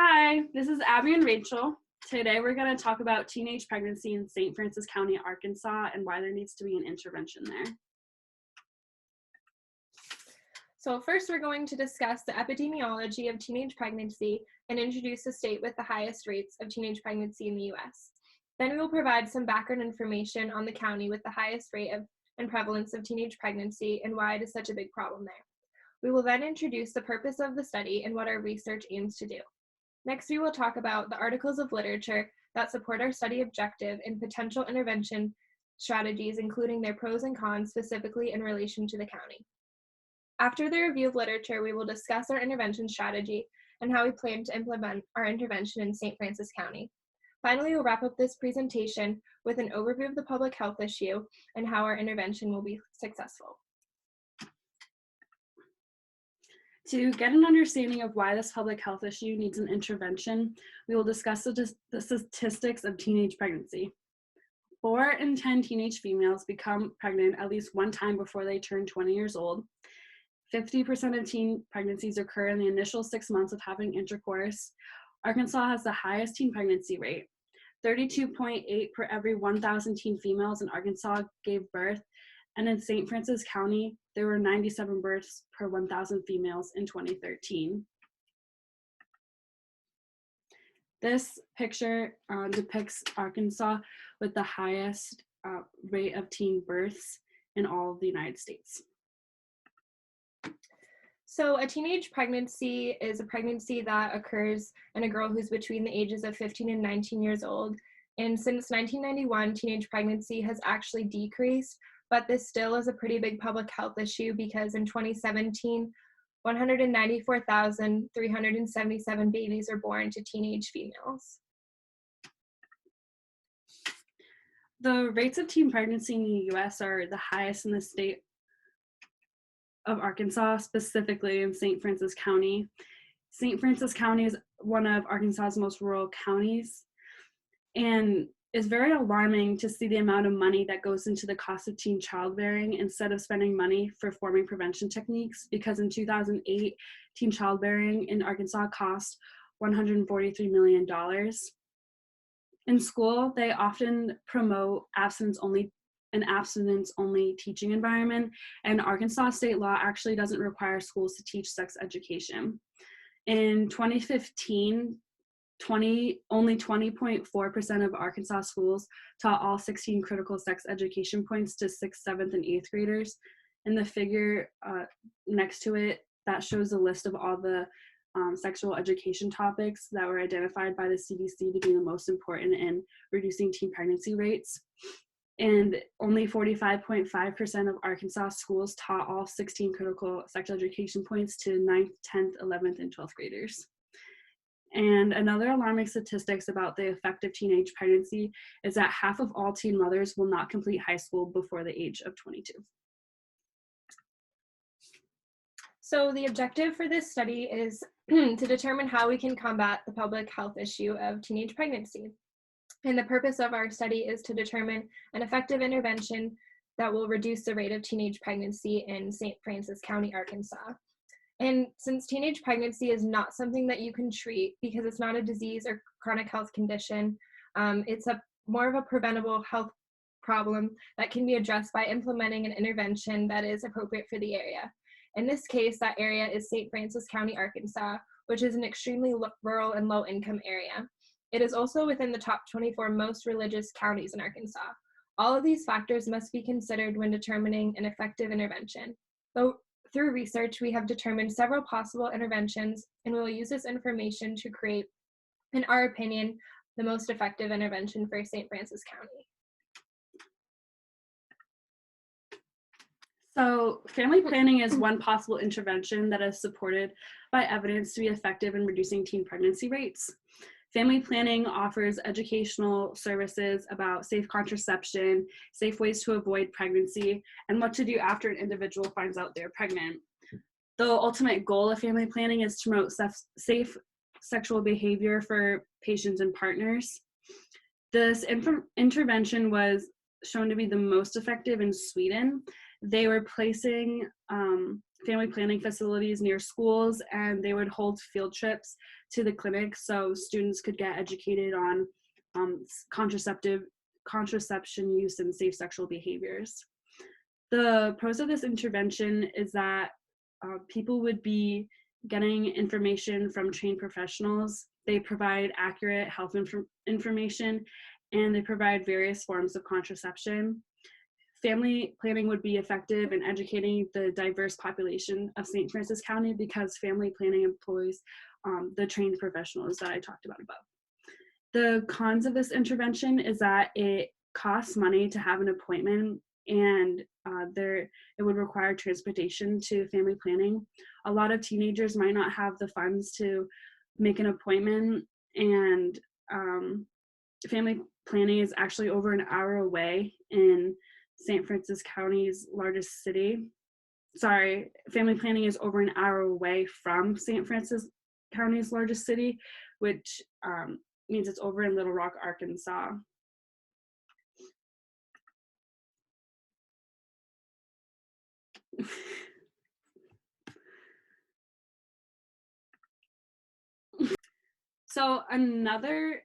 Hi, this is Abby and Rachel. Today we're going to talk about teenage pregnancy in St. Francis County, Arkansas, and why there needs to be an intervention there. So first, we're going to discuss the epidemiology of teenage pregnancy and introduce the state with the highest rates of teenage pregnancy in the U.S. Then we will provide some background information on the county with the highest rate of and prevalence of teenage pregnancy and why it is such a big problem there. We will then introduce the purpose of the study and what our research aims to do. Next, we will talk about the articles of literature that support our study objective and potential intervention strategies, including their pros and cons specifically in relation to the county. After the review of literature, we will discuss our intervention strategy and how we plan to implement our intervention in St. Francis County. Finally, we'll wrap up this presentation with an overview of the public health issue and how our intervention will be successful. To get an understanding of why this public health issue needs an intervention, we will discuss the statistics of teenage pregnancy. 4 in 10 teenage females become pregnant at least one time before they turn 20 years old. 50% of teen pregnancies occur in the initial 6 months of having intercourse. Arkansas has the highest teen pregnancy rate. 32.8 per every 1,000 teen females in Arkansas gave birth, and in St. Francis County, there were 97 births per 1,000 females in 2013. This picture depicts Arkansas with the highest rate of teen births in all of the United States. So a teenage pregnancy is a pregnancy that occurs in a girl who's between the ages of 15 and 19 years old. And since 1991, teenage pregnancy has actually decreased, but this still is a pretty big public health issue because in 2017, 194,377 babies are born to teenage females. The rates of teen pregnancy in the U.S. are the highest in the state of Arkansas, specifically in St. Francis County. St. Francis County is one of Arkansas's most rural counties, and it's very alarming to see the amount of money that goes into the cost of teen childbearing instead of spending money for forming prevention techniques, because in 2008, teen childbearing in Arkansas cost $143 million. In school, they often promote abstinence-only teaching environment, and Arkansas state law actually doesn't require schools to teach sex education. In 2015, only 20.4% of Arkansas schools taught all 16 critical sex education points to 6th, 7th, and 8th graders. And the figure next to it, that shows a list of all the sexual education topics that were identified by the CDC to be the most important in reducing teen pregnancy rates. And only 45.5% of Arkansas schools taught all 16 critical sex education points to 9th, 10th, 11th, and 12th graders. And another alarming statistics about the effect of teenage pregnancy is that half of all teen mothers will not complete high school before the age of 22. So the objective for this study is to determine how we can combat the public health issue of teenage pregnancy. And the purpose of our study is to determine an effective intervention that will reduce the rate of teenage pregnancy in St. Francis County, Arkansas. And since teenage pregnancy is not something that you can treat because it's not a disease or chronic health condition, it's more of a preventable health problem that can be addressed by implementing an intervention that is appropriate for the area. In this case, that area is St. Francis County, Arkansas, which is an extremely rural and low-income area. It is also within the top 24 most religious counties in Arkansas. All of these factors must be considered when determining an effective intervention. So, through research, we have determined several possible interventions, and we will use this information to create, in our opinion, the most effective intervention for St. Francis County. So family planning is one possible intervention that is supported by evidence to be effective in reducing teen pregnancy rates. Family planning offers educational services about safe contraception, safe ways to avoid pregnancy, and what to do after an individual finds out they're pregnant. The ultimate goal of family planning is to promote safe sexual behavior for patients and partners. This intervention was shown to be the most effective in Sweden. They were placing family planning facilities near schools, and they would hold field trips to the clinic so students could get educated on contraception use and safe sexual behaviors. The pros of this intervention is that people would be getting information from trained professionals. They provide accurate health information, and they provide various forms of contraception. Family planning would be effective in educating the diverse population of St. Francis County because family planning employs the trained professionals that I talked about above. The cons of this intervention is that it costs money to have an appointment, and it would require transportation to family planning. A lot of teenagers might not have the funds to make an appointment, and family planning is actually over an hour away in St. Francis County's largest city. Sorry, family planning is over an hour away from St. Francis County's largest city, which means it's over in Little Rock, Arkansas. So another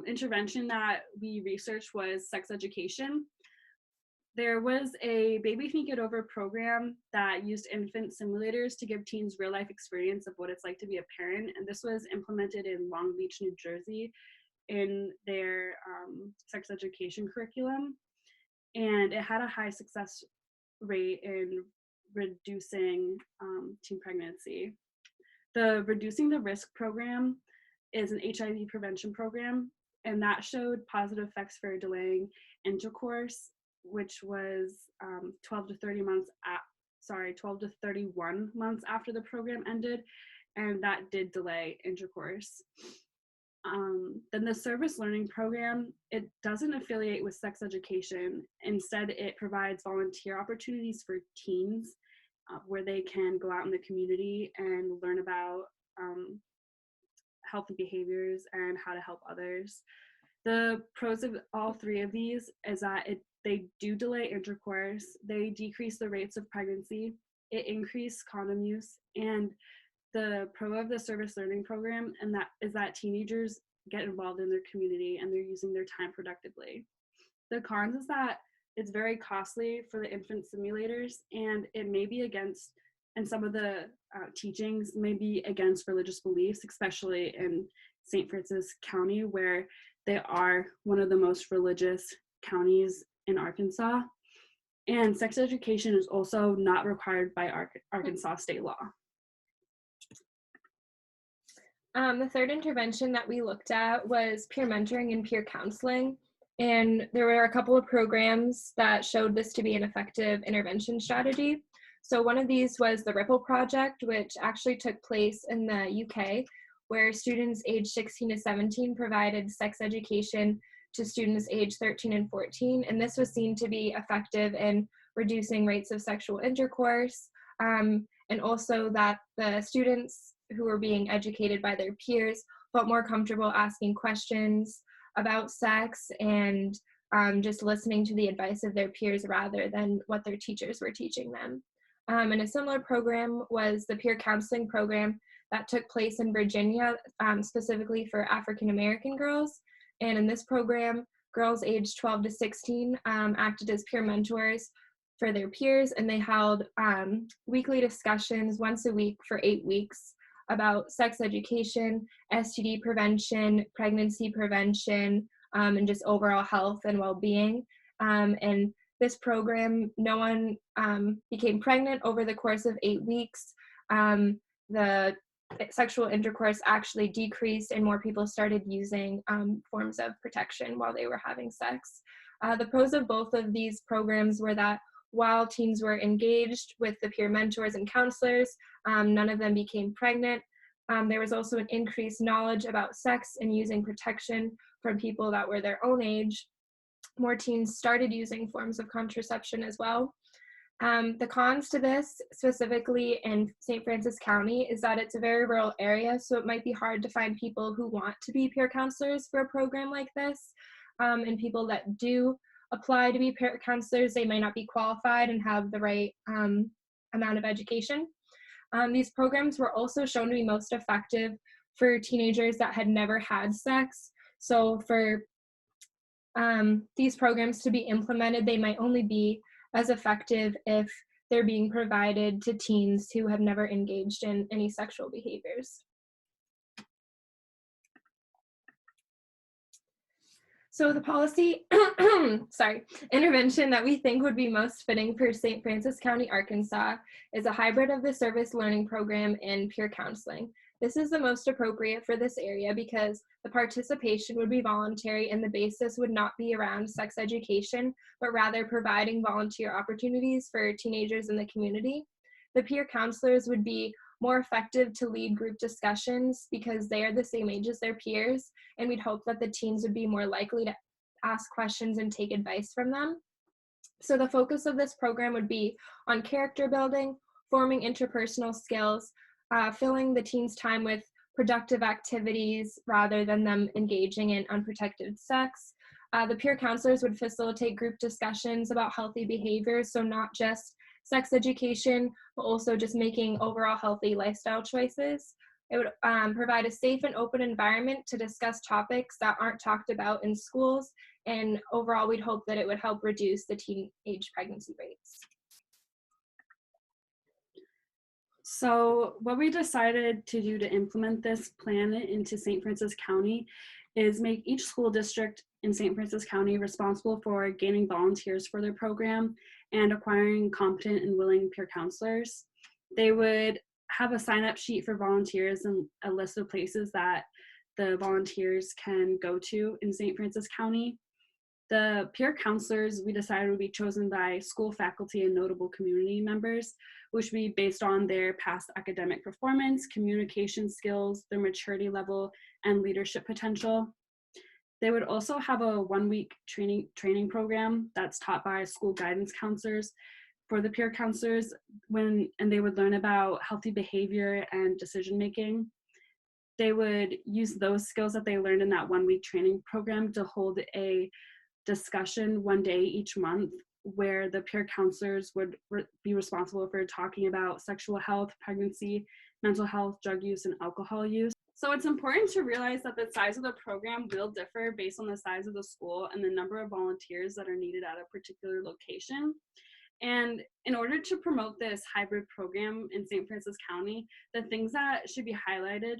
intervention that we researched was sex education. There was a Baby Think It Over program that used infant simulators to give teens real life experience of what it's like to be a parent. And this was implemented in Long Beach, New Jersey in their sex education curriculum. And it had a high success rate in reducing teen pregnancy. The Reducing the Risk program is an HIV prevention program, and that showed positive effects for delaying intercourse, which was 12 to 31 months after the program ended, and that did delay intercourse. Then the Service Learning Program, it doesn't affiliate with sex education. Instead, it provides volunteer opportunities for teens where they can go out in the community and learn about healthy behaviors and how to help others. The pros of all three of these is that they do delay intercourse, they decrease the rates of pregnancy, it increased condom use, and the pro of the Service Learning Program and that is that teenagers get involved in their community and they're using their time productively. The cons is that it's very costly for the infant simulators, and it may be against, and some of the teachings may be against religious beliefs, especially in St. Francis County, where they are one of the most religious counties in Arkansas. And sex education is also not required by Arkansas state law. The third intervention that we looked at was peer mentoring and peer counseling. And there were a couple of programs that showed this to be an effective intervention strategy. So one of these was the Ripple Project, which actually took place in the UK, where students aged 16 to 17 provided sex education to students aged 13 and 14. And this was seen to be effective in reducing rates of sexual intercourse, and also that the students who were being educated by their peers felt more comfortable asking questions about sex and just listening to the advice of their peers rather than what their teachers were teaching them. And a similar program was the peer counseling program that took place in Virginia, specifically for African American girls. And in this program, girls aged 12 to 16 acted as peer mentors for their peers, and they held weekly discussions once a week for 8 weeks about sex education, STD prevention, pregnancy prevention, and just overall health and well-being. And this program, no one became pregnant over the course of 8 weeks. The sexual intercourse actually decreased and more people started using forms of protection while they were having sex. The pros of both of these programs were that while teens were engaged with the peer mentors and counselors, none of them became pregnant. There was also an increased knowledge about sex and using protection from people that were their own age. More teens started using forms of contraception as well. The cons to this, specifically in St. Francis County, is that it's a very rural area, so it might be hard to find people who want to be peer counselors for a program like this. And people that do apply to be peer counselors, they might not be qualified and have the right amount of education. These programs were also shown to be most effective for teenagers that had never had sex. So for these programs to be implemented, they might only be as effective if they're being provided to teens who have never engaged in any sexual behaviors. So the policy intervention that we think would be most fitting for St. Francis County, Arkansas is a hybrid of the service learning program and peer counseling. This is the most appropriate for this area because the participation would be voluntary and the basis would not be around sex education, but rather providing volunteer opportunities for teenagers in the community. The peer counselors would be more effective to lead group discussions because they are the same age as their peers, and we'd hope that the teens would be more likely to ask questions and take advice from them. So the focus of this program would be on character building, forming interpersonal skills, filling the teens' time with productive activities rather than them engaging in unprotected sex. The peer counselors would facilitate group discussions about healthy behaviors, so not just sex education, but also just making overall healthy lifestyle choices. It would provide a safe and open environment to discuss topics that aren't talked about in schools, and overall we'd hope that it would help reduce the teenage pregnancy rates. So what we decided to do to implement this plan into St. Francis County is make each school district in St. Francis County responsible for gaining volunteers for their program and acquiring competent and willing peer counselors. They would have a sign-up sheet for volunteers and a list of places that the volunteers can go to in St. Francis County. The peer counselors we decided would be chosen by school faculty and notable community members, which would be based on their past academic performance, communication skills, their maturity level, and leadership potential. They would also have a one-week training program that's taught by school guidance counselors for the peer counselors, and they would learn about healthy behavior and decision making. They would use those skills that they learned in that one-week training program to hold a discussion one day each month where the peer counselors would be responsible for talking about sexual health, pregnancy, mental health, drug use, and alcohol use. So it's important to realize that the size of the program will differ based on the size of the school and the number of volunteers that are needed at a particular location. And in order to promote this hybrid program in St. Francis County, the things that should be highlighted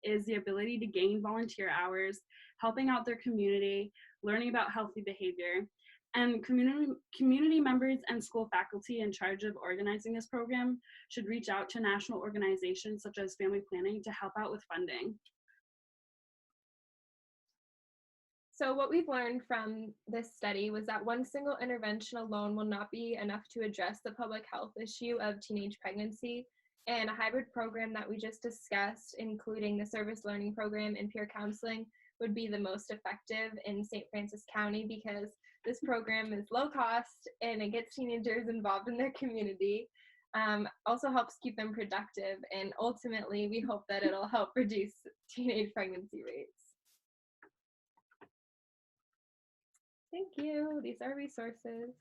is the ability to gain volunteer hours, helping out their community, learning about healthy behavior, and community members and school faculty in charge of organizing this program should reach out to national organizations such as Family Planning to help out with funding. So what we've learned from this study was that one single intervention alone will not be enough to address the public health issue of teenage pregnancy, and a hybrid program that we just discussed, including the service learning program and peer counseling, would be the most effective in St. Francis County because this program is low cost and it gets teenagers involved in their community. Also helps keep them productive, and ultimately we hope that it'll help reduce teenage pregnancy rates. Thank you. These are resources.